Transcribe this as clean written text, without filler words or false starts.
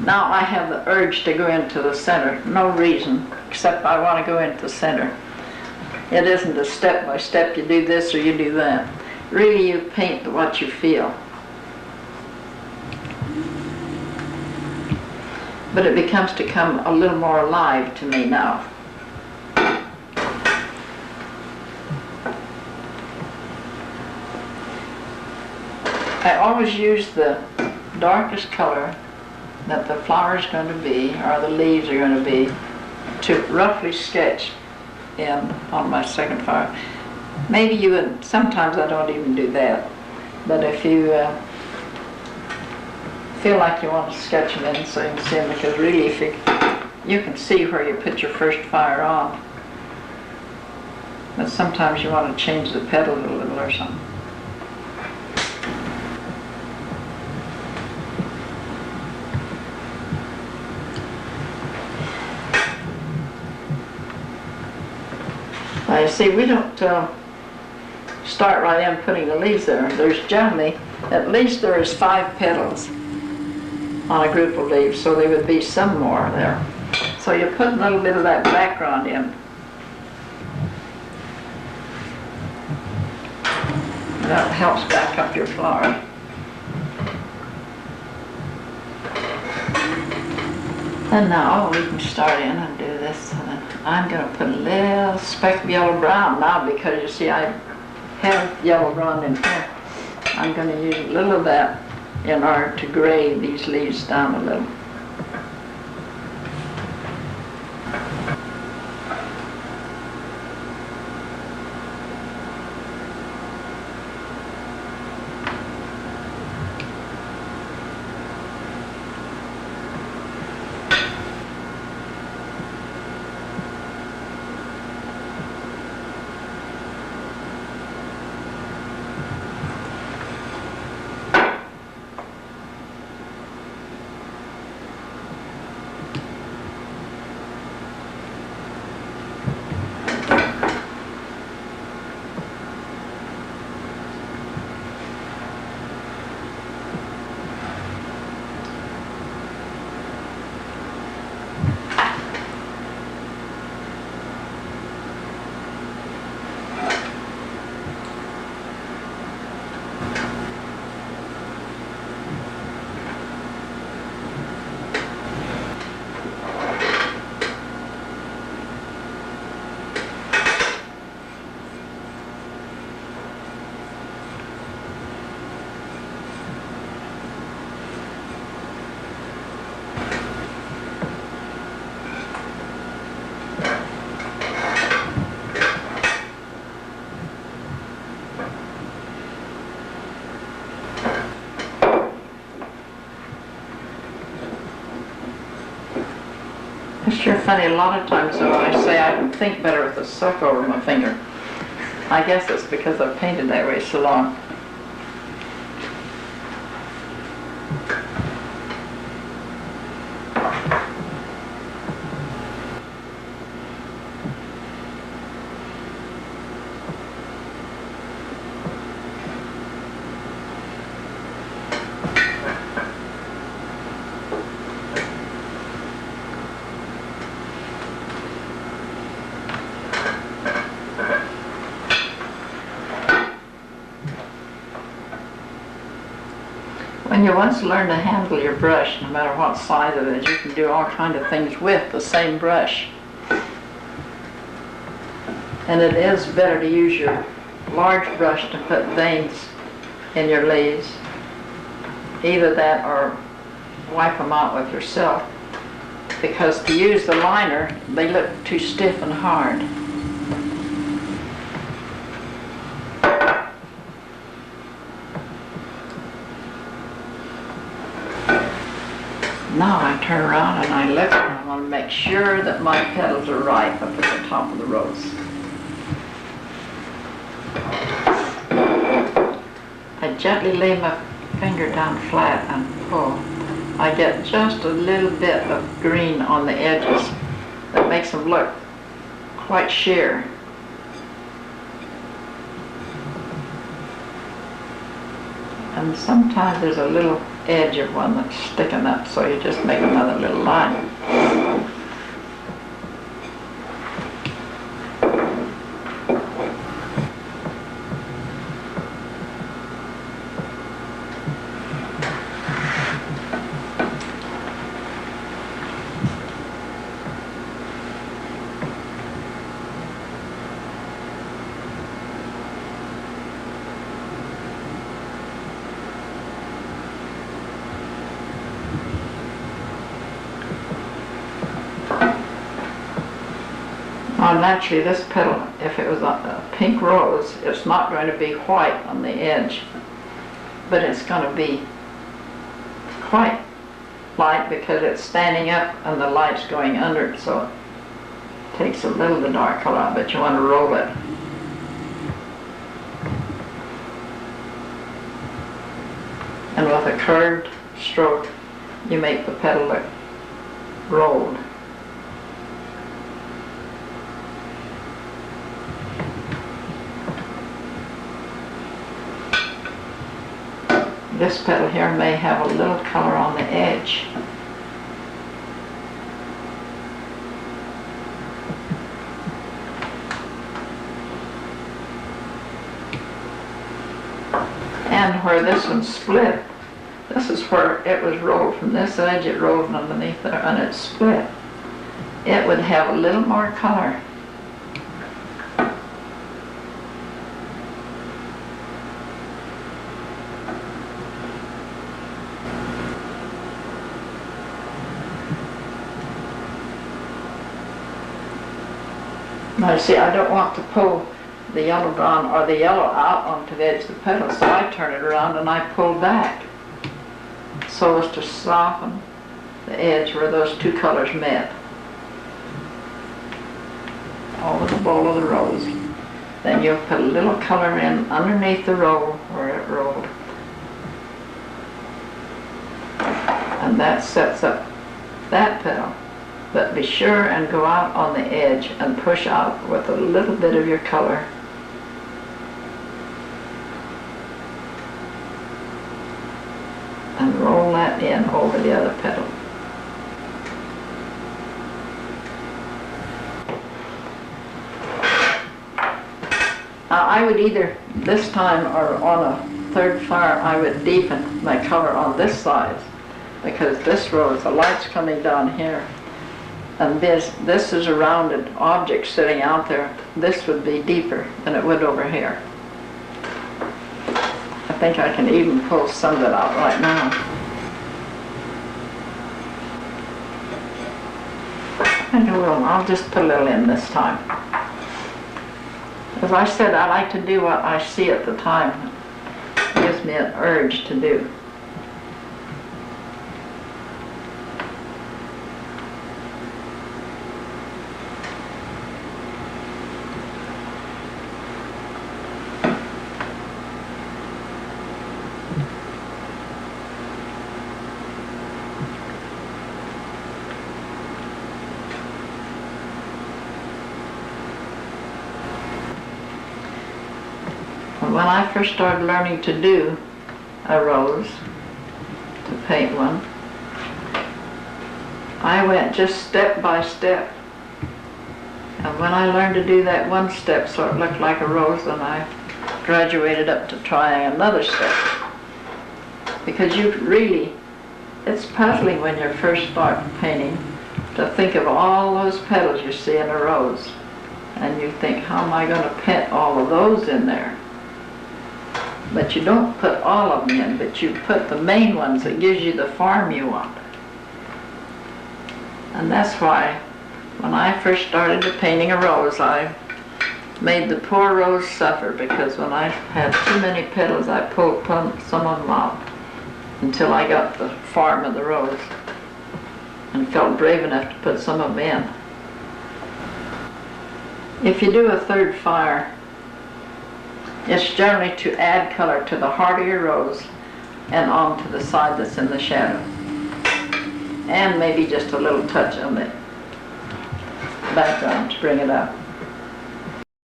Now I have the urge to go into the center. No reason, except I want to go into the center. It isn't a step by step, you do this or you do that. Really, you paint what you feel. But it becomes to come a little more alive to me now. I always use the darkest color that the flower is going to be, or the leaves are going to be, to roughly sketch in on my second flower. Maybe you would, sometimes I don't even do that, but if you feel like you want to sketch them in so you can see them, because really if you can see where you put your first fire on, but sometimes you want to change the petals a little or something. You see, we don't start right in putting the leaves there. There's generally, at least there is 5 petals on a group of leaves, so there would be some more there. So you put a little bit of that background in. That helps back up your flower. And now we can start in and do this. I'm going to put a little speck of yellow brown now, because you see I have yellow brown in here. I'm going to use a little of that in order to gray these leaves down a little. It's sure funny, a lot of times though I say I can think better with the silk over my finger. I guess it's because I've painted that way so long. When you once learn to handle your brush, no matter what size it is, you can do all kinds of things with the same brush. And it is better to use your large brush to put veins in your leaves. Either that or wipe them out with yourself. Because to use the liner, they look too stiff and hard. Now I turn around and I look, and I want to make sure that my petals are right up at the top of the rose. I gently lay my finger down flat and pull. I get just a little bit of green on the edges that makes them look quite sheer. And sometimes there's a little edge of one that's sticking up, so you just make another little line. Now naturally this petal, if it was a pink rose, it's not going to be white on the edge, but it's going to be quite light because it's standing up and the light's going under it, so it takes a little of the dark color out, but you want to roll it. And with a curved stroke, you make the petal look rolled. This petal here may have a little color on the edge. And where this one split, this is where it was rolled from this edge, it rolled underneath there, and it split. It would have a little more color. Now see, I don't want to pull the yellow brown or the yellow out onto the edge of the petal, so I turn it around and I pull back so as to soften the edge where those two colors met. Over the bowl of the rose. Then you'll put a little color in underneath the roll where it rolled. And that sets up that petal. But be sure and go out on the edge and push out with a little bit of your color. And roll that in over the other petal. Now I would either, this time or on a third fire, I would deepen my color on this side, because this rose, the light's coming down here. And this is a rounded object sitting out there. This would be deeper than it would over here. I think I can even pull some of it out right now. And I will. I'll just put a little in this time. As I said, I like to do what I see at the time. It gives me an urge to do. When I first started learning to do a rose, to paint one, I went just step by step. And when I learned to do that one step so it looked like a rose, then I graduated up to trying another step. Because you really, it's puzzling when you first start painting to think of all those petals you see in a rose. And you think, how am I going to paint all of those in there? But you don't put all of them in, but you put the main ones that gives you the form you want. And that's why when I first started to painting a rose, I made the poor rose suffer, because when I had too many petals, I pulled some of them out until I got the form of the rose and felt brave enough to put some of them in. If you do a third fire, it's generally to add color to the heart of your rose and onto the side that's in the shadow. And maybe just a little touch on the background to bring it up.